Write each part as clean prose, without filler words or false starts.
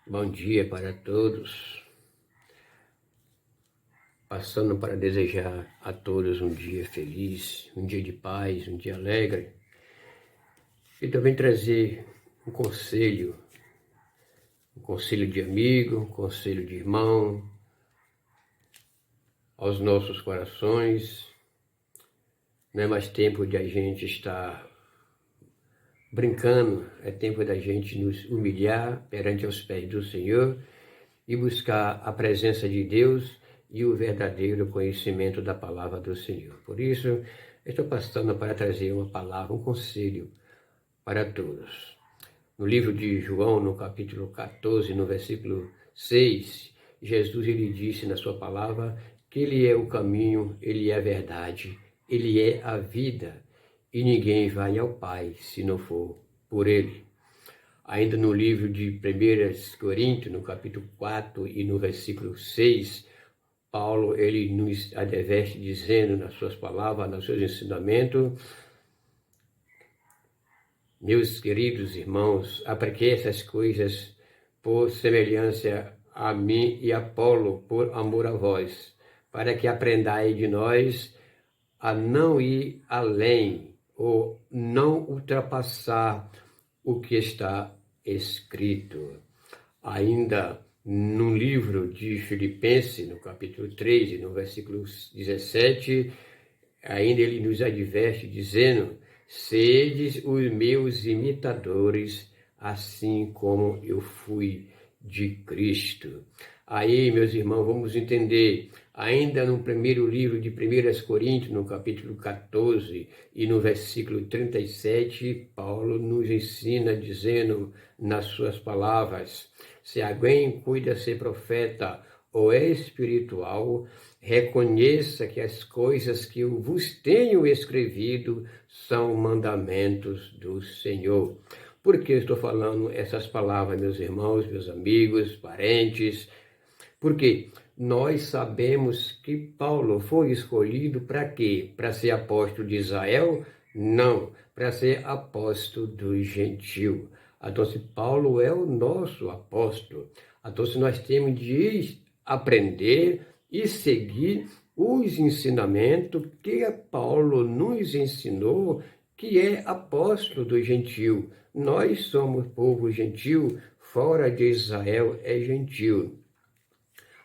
Bom dia para todos. Passando para desejar a todos um dia feliz, um dia de paz, um dia alegre. E também trazer um conselho de amigo, um conselho de irmão aos nossos corações. Não é mais tempo de a gente estar brincando, é tempo da gente nos humilhar perante os pés do Senhor e buscar a presença de Deus e o verdadeiro conhecimento da palavra do Senhor. Por isso, estou passando para trazer uma palavra, um conselho para todos. No livro de João, no capítulo 14, no versículo 6, Jesus ele disse na sua palavra que ele é o caminho, ele é a verdade, ele é a vida, e ninguém vai ao Pai se não for por ele. Ainda no livro de 1 Coríntios, no capítulo 4 e no versículo 6, Paulo ele nos adverte dizendo nas suas palavras, nos seus ensinamentos: meus queridos irmãos, apliquei essas coisas por semelhança a mim e a Apolo, por amor a vós, para que aprendai de nós a não ir além ou não ultrapassar o que está escrito. Ainda no livro de Filipenses, no capítulo 3, no versículo 17, ainda ele nos adverte dizendo: sedes os meus imitadores, assim como eu fui de Cristo. Aí, meus irmãos, vamos entender, ainda no primeiro livro de 1 Coríntios, no capítulo 14 e no versículo 37, Paulo nos ensina dizendo nas suas palavras: se alguém cuida ser profeta ou é espiritual, reconheça que as coisas que eu vos tenho escrevido são mandamentos do Senhor. Por que eu estou falando essas palavras, meus irmãos, meus amigos, parentes? Porque nós sabemos que Paulo foi escolhido para quê? Para ser apóstolo de Israel? Não, para ser apóstolo dos gentios. Então, se Paulo é o nosso apóstolo, então se nós temos de aprender e seguir os ensinamentos que Paulo nos ensinou, que é apóstolo do gentio. Nós somos povo gentil, fora de Israel é gentil.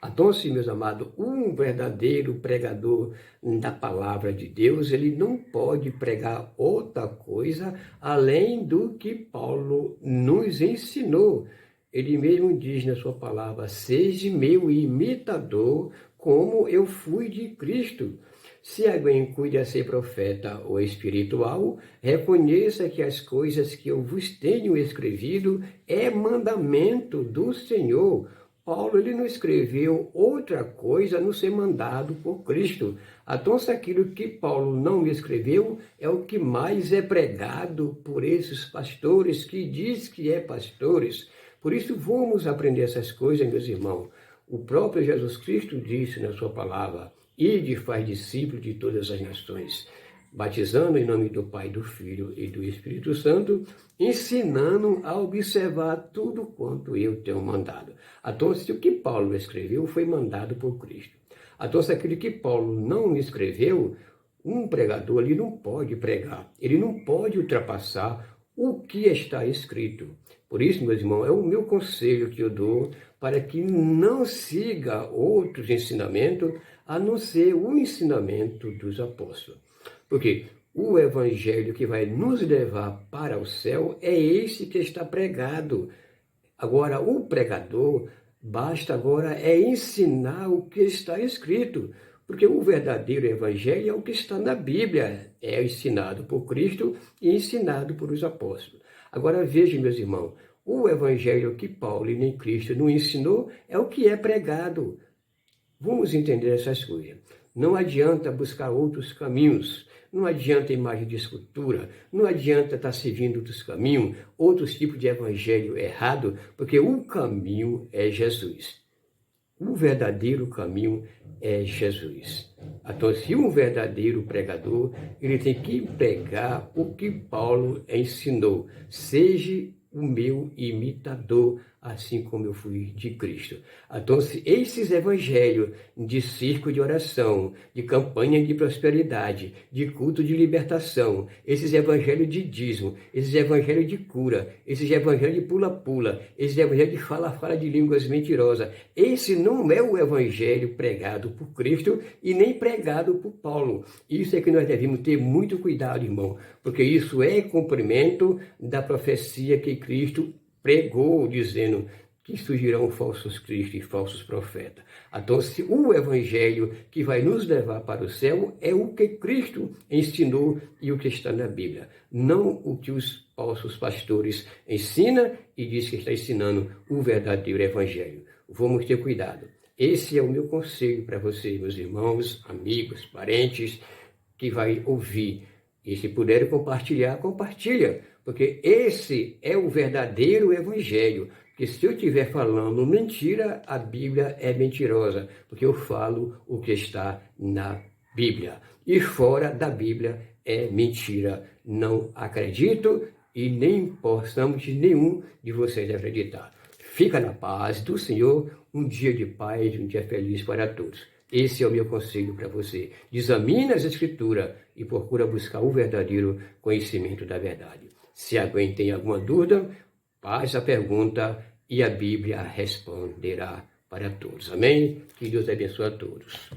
Então, sim, meus amados, um verdadeiro pregador da palavra de Deus, ele não pode pregar outra coisa além do que Paulo nos ensinou. Ele mesmo diz na sua palavra: seja meu imitador, como eu fui de Cristo. Se alguém cuida ser profeta ou espiritual, reconheça que as coisas que eu vos tenho escrevido é mandamento do Senhor. Paulo ele não escreveu outra coisa a não ser mandado por Cristo. Então, se aquilo que Paulo não escreveu é o que mais é pregado por esses pastores que diz que é pastores. Por isso, vamos aprender essas coisas, meus irmãos. O próprio Jesus Cristo disse na sua palavra: ide e faz discípulos de todas as nações, batizando em nome do Pai, do Filho e do Espírito Santo, ensinando a observar tudo quanto eu tenho mandado. Então, se o que Paulo escreveu foi mandado por Cristo. Então, se aquilo que Paulo não escreveu, um pregador ele não pode pregar, ele não pode ultrapassar o que está escrito. Por isso, meus irmãos, é o meu conselho que eu dou para que não siga outros ensinamentos, a não ser o ensinamento dos apóstolos. Porque o evangelho que vai nos levar para o céu é esse que está pregado. Agora, o pregador, basta agora é ensinar o que está escrito, porque o verdadeiro evangelho é o que está na Bíblia, é ensinado por Cristo e ensinado por os apóstolos. Agora vejam, meus irmãos, o evangelho que Paulo e nem Cristo não ensinou é o que é pregado. Vamos entender essas coisas. Não adianta buscar outros caminhos, não adianta imagem de escultura, não adianta estar seguindo outros caminhos, outros tipos de evangelho errado, porque o caminho é Jesus. O verdadeiro caminho é Jesus. Então, se um verdadeiro pregador, ele tem que pregar o que Paulo ensinou. Seja o meu imitador, assim como eu fui de Cristo. Então, esses evangelhos de circo de oração, de campanha de prosperidade, de culto de libertação, esses evangelhos de dízimo, esses evangelhos de cura, esses evangelhos de pula-pula, esses evangelhos de fala-fala de línguas mentirosas, esse não é o evangelho pregado por Cristo e nem pregado por Paulo. Isso é que nós devemos ter muito cuidado, irmão, porque isso é cumprimento da profecia que Cristo pregou, dizendo que surgirão falsos cristos e falsos profetas. Então, o evangelho que vai nos levar para o céu é o que Cristo ensinou e o que está na Bíblia, não o que os falsos pastores ensinam e diz que está ensinando o verdadeiro evangelho. Vamos ter cuidado. Esse é o meu conselho para vocês, meus irmãos, amigos, parentes, que vai ouvir. E se puderem compartilhar, compartilha, porque esse é o verdadeiro evangelho. Porque se eu estiver falando mentira, a Bíblia é mentirosa, porque eu falo o que está na Bíblia. E fora da Bíblia é mentira. Não acredito e nem possamos nenhum de vocês acreditar. Fica na paz do Senhor, um dia de paz, um dia feliz para todos. Esse é o meu conselho para você. Examine as Escrituras e procura buscar o verdadeiro conhecimento da verdade. Se alguém tem alguma dúvida, faz a pergunta e a Bíblia responderá para todos. Amém? Que Deus abençoe a todos.